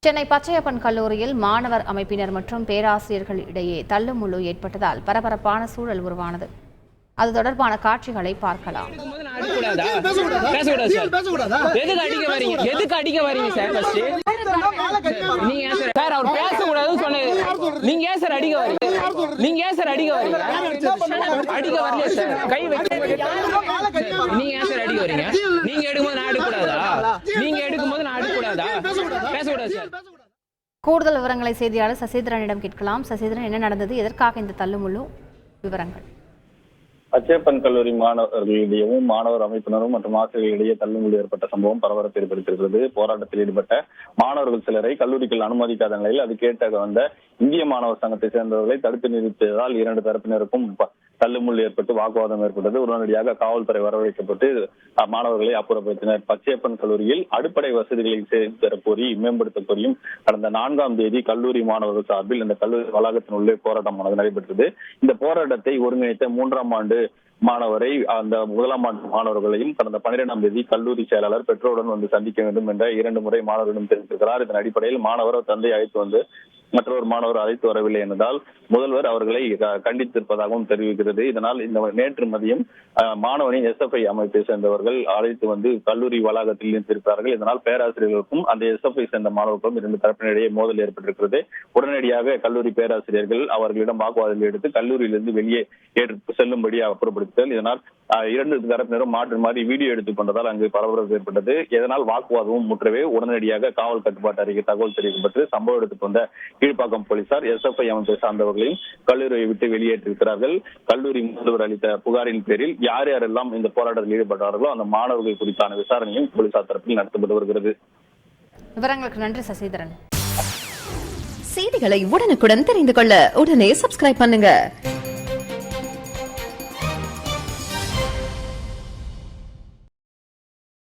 சென்னை பச்சையப்பன் கல்லூரியில் மாணவர் அமைப்பினர் மற்றும் பேராசிரியர்கள் இடையே தள்ளுமுள்ளு ஏற்பட்டதால் பரபரப்பான சூழல் உருவானது. அது தொடர்பான காட்சிகளை பார்க்கலாம். கூடுதல் விவரங்களை செய்தியாளர் சசிதரனிடம் கேட்கலாம். சசிதரன், என்ன நடந்தது? எதற்காக இந்த தள்ளுமுள்ளு? விவரங்கள். பச்சையப்பன் கல்லூரி மாணவர்களிடையவும் மாணவர் அமைப்பினரும் மற்றும் ஆசிரியர்களிடையே தள்ளுமுள்ளு ஏற்பட்ட சம்பவம் பரபரப்பு ஏற்படுத்தியிருக்கிறது. போராட்டத்தில் ஈடுபட்ட மாணவர்கள் சிலரை கல்லூரிக்குள் அனுமதிக்காத நிலையில் அது கேட்ட வந்த இந்திய மாணவர் சங்கத்தை சேர்ந்தவர்களை தடுத்து நிறுத்தியதால் இரண்டு தரப்பினருக்கும் தள்ளுமுள்ளு ஏற்பட்டு வாக்குவாதம் ஏற்பட்டது. உடனடியாக காவல்துறை வரவழைக்கப்பட்டு மாணவர்களை அப்புறப்படுத்தினர். பச்சையப்பன் கல்லூரியில் அடிப்படை வசதிகளை பெற கோரி மேம்படுத்த கோரியும் கடந்த 4ஆம் தேதி கல்லூரி மாணவர்கள் சார்பில் இந்த கல்லூரி வளாகத்தின் உள்ளே போராட்டமானது நடைபெற்றது. இந்த போராட்டத்தை ஒருங்கிணைத்த 3ஆம் ஆண்டு மாணவரை அந்த 1ஆம் ஆண்டு மாணவர்களையும் கடந்த 12ஆம் தேதி கல்லூரி செயலாளர் பெற்றோருடன் வந்து சந்திக்க வேண்டும் என்ற 2 முறை மாணவர்களிடம் தெரிவித்திருக்கிறார். இதன் அடிப்படையில் மாணவர் தந்தை அழைத்து வந்து மற்றொரு மாணவர் அழைத்து வரவில்லை என்பதால் முதல்வர் அவர்களை கண்டித்திருப்பதாகவும் தெரிவிக்கிறது. இதனால் இந்த நேற்று மதியம் மாணவனின் SFI அமைப்பை சேர்ந்தவர்கள் அழைத்து வந்து கல்லூரி வளாகத்தில் நிறுத்தியிருக்கிறார்கள். இதனால் பேராசிரியர்களுக்கும் அந்த SFI சேர்ந்த மாணவர்களுக்கும் 2 தரப்பினரிடையே மோதல் ஏற்பட்டிருக்கிறது. உடனடியாக கல்லூரி பேராசிரியர்கள் அவர்களிடம் வாக்குவாதம் எடுத்து கல்லூரியிலிருந்து வெளியே செல்லும்படி அப்புறப்படுத்தல். இதனால் 2 தரப்பினரும் மாற்றி மாறி வீடியோ எடுத்துக் கொண்டதால் அங்கு பரபரப்பு ஏற்பட்டது. இதனால் வாக்குவாதமும் முற்றவே உடனடியாக காவல் கட்டுப்பாட்டு அறிக்கை தகவல் தெரிவிக்கப்பட்டு சம்பவ இடத்துக்கு வந்த கீழ்ப்பாக்கம் போலீசார் SFI அமைப்பை சார்ந்தவர்களையும் கல்லூரியை விட்டு வெளியேற்றிருக்கிறார்கள். கல்லூரி முதல்வர் அளித்த புகாரின் பேரில் யார் யாரெல்லாம் இந்த போராட்டத்தில் ஈடுபட்டார்களோ அந்த மாணவர்கள் குறித்தான விசாரணையும் போலீசார் தரப்பில் நடத்தப்பட்டு வருகிறது. விவரங்களுக்கு நன்றி சசிதரன். செய்திகளை உடனுக்குடன் தெரிந்து கொள்ள உடனே சப்ஸ்கிரைப் பண்ணுங்க.